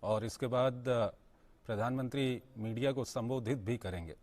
और इसके बाद प्रधानमंत्री मीडिया को संबोधित भी करेंगे।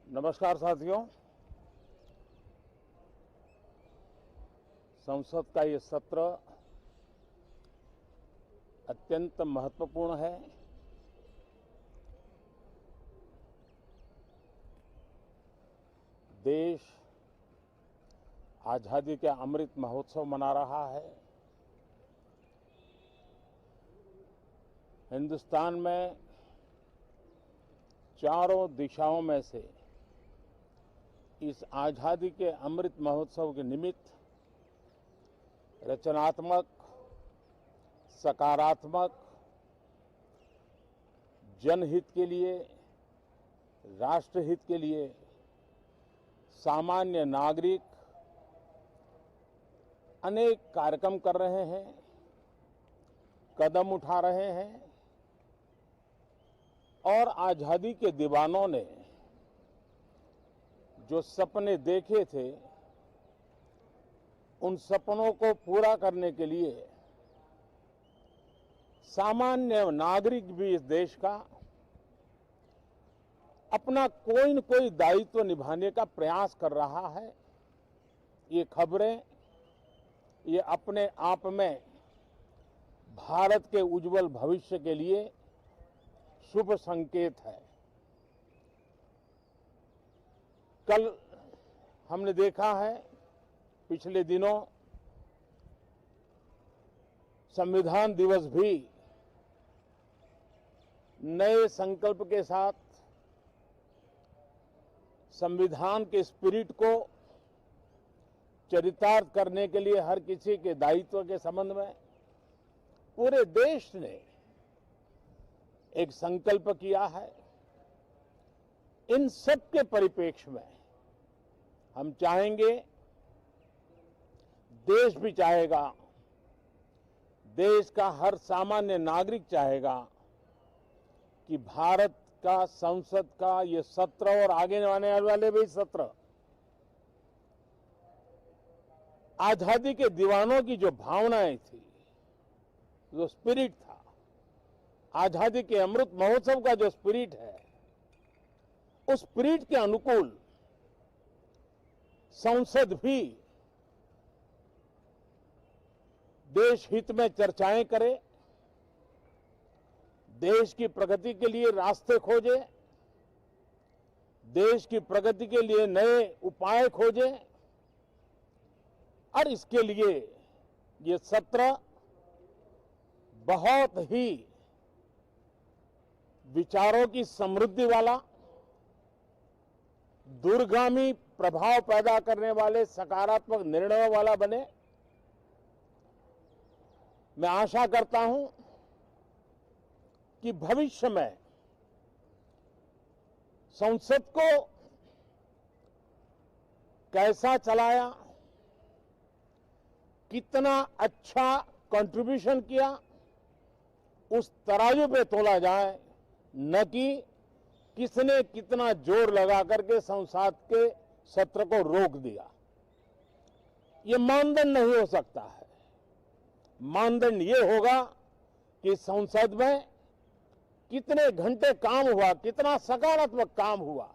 नमस्कार साथियों, संसद का ये सत्र अत्यंत महत्वपूर्ण है। देश आजादी के अमृत महोत्सव मना रहा है। हिंदुस्तान में चारों दिशाओं में से इस आजादी के अमृत महोत्सव के निमित्त रचनात्मक, सकारात्मक, जनहित के लिए, राष्ट्रहित के लिए सामान्य नागरिक अनेक कार्यक्रम कर रहे हैं, कदम उठा रहे हैं और आजादी के दीवानों ने जो सपने देखे थे उन सपनों को पूरा करने के लिए सामान्य नागरिक भी इस देश का अपना कोई न कोई दायित्व निभाने का प्रयास कर रहा है। ये खबरें ये अपने आप में भारत के उज्जवल भविष्य के लिए शुभ संकेत है। कल हमने देखा है, पिछले दिनों संविधान दिवस भी नए संकल्प के साथ संविधान के स्पिरिट को चरितार्थ करने के लिए हर किसी के दायित्व के संबंध में पूरे देश ने एक संकल्प किया है। इन सब के परिप्रेक्ष्य में हम चाहेंगे, देश भी चाहेगा, देश का हर सामान्य नागरिक चाहेगा कि भारत का संसद का ये सत्र और आगे आने वाले भी सत्र आजादी के दीवानों की जो भावनाएं थी, जो स्पिरिट था, आजादी के अमृत महोत्सव का जो स्पिरिट है, उस स्पिरिट के अनुकूल संसद भी देश हित में चर्चाएं करे, देश की प्रगति के लिए रास्ते खोजे, देश की प्रगति के लिए नए उपाय खोजे और इसके लिए ये सत्र बहुत ही विचारों की समृद्धि वाला, दूरगामी प्रभाव पैदा करने वाले सकारात्मक निर्णयों वाला बने। मैं आशा करता हूं कि भविष्य में संसद को कैसा चलाया, कितना अच्छा कंट्रीब्यूशन किया, उस तराजू पे तोला जाए, न कि किसने कितना जोर लगा करके संसद के सत्र को रोक दिया। ये मानदंड नहीं हो सकता है। मानदंड ये होगा कि संसद में कितने घंटे काम हुआ, कितना सकारात्मक काम हुआ।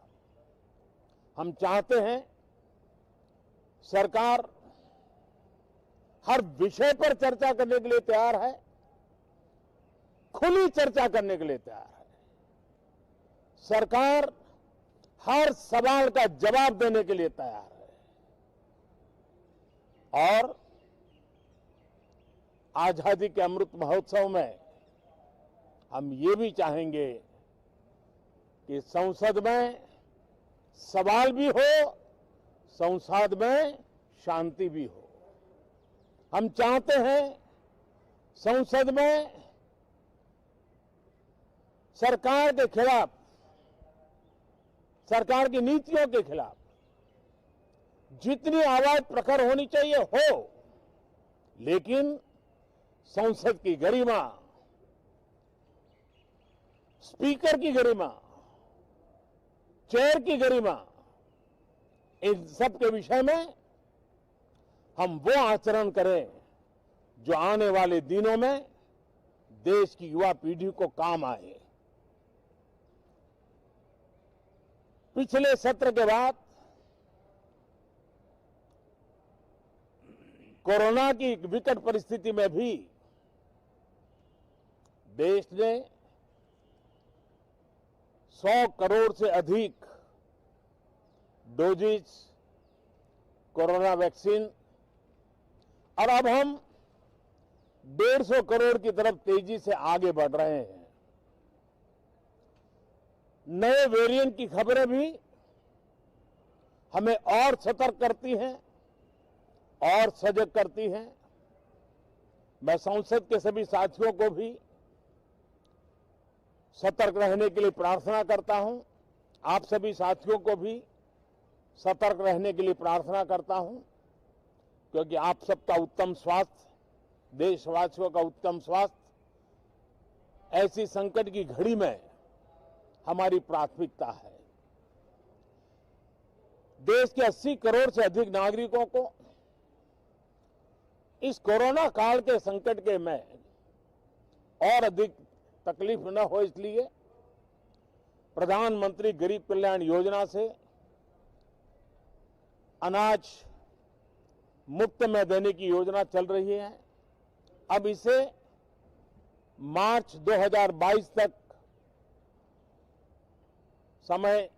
हम चाहते हैं सरकार हर विषय पर चर्चा करने के लिए तैयार है, खुली चर्चा करने के लिए तैयार है। सरकार हर सवाल का जवाब देने के लिए तैयार है। और आजादी के अमृत महोत्सव में हम ये भी चाहेंगे कि संसद में सवाल भी हो, संसद में शांति भी हो। हम चाहते हैं संसद में सरकार के खिलाफ, सरकार की नीतियों के खिलाफ जितनी आवाज प्रखर होनी चाहिए हो, लेकिन संसद की गरिमा, स्पीकर की गरिमा, चेयर की गरिमा, इन सब के विषय में हम वो आचरण करें जो आने वाले दिनों में देश की युवा पीढ़ी को काम आए। पिछले सत्र के बाद कोरोना की विकट परिस्थिति में भी देश ने 100 करोड़ से अधिक डोजेज कोरोना वैक्सीन और अब हम 150 करोड़ की तरफ तेजी से आगे बढ़ रहे हैं। नए वेरिएंट की खबरें भी हमें और सतर्क करती हैं और सजग करती हैं। मैं संसद के सभी साथियों को भी सतर्क रहने के लिए प्रार्थना करता हूं। आप सभी साथियों को भी सतर्क रहने के लिए प्रार्थना करता हूं, क्योंकि आप सबका उत्तम स्वास्थ्य, देशवासियों का उत्तम स्वास्थ्य ऐसी संकट की घड़ी में हमारी प्राथमिकता है। देश के 80 करोड़ से अधिक नागरिकों को इस कोरोना काल के संकट के में और अधिक तकलीफ न हो, इसलिए प्रधानमंत्री गरीब कल्याण योजना से अनाज मुफ्त में देने की योजना चल रही है। अब इसे मार्च 2022 तक समय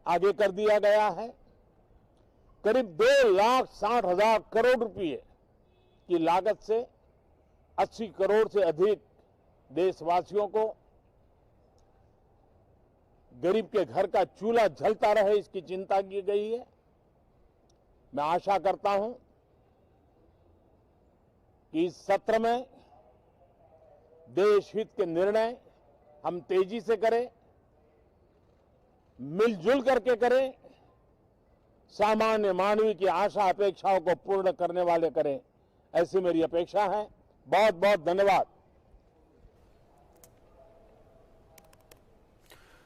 आगे कर दिया गया है। करीब 2,60,000 करोड़ रुपए की लागत से 80 करोड़ से अधिक देशवासियों को गरीब के घर का चूल्हा जलता रहे, इसकी चिंता की गई है। मैं आशा करता हूं कि इस सत्र में देश हित के निर्णय हम तेजी से करें, मिलजुल करके करें, सामान्य मानवीय की आशा अपेक्षाओं को पूर्ण करने वाले करें, ऐसी मेरी अपेक्षा है। बहुत बहुत धन्यवाद।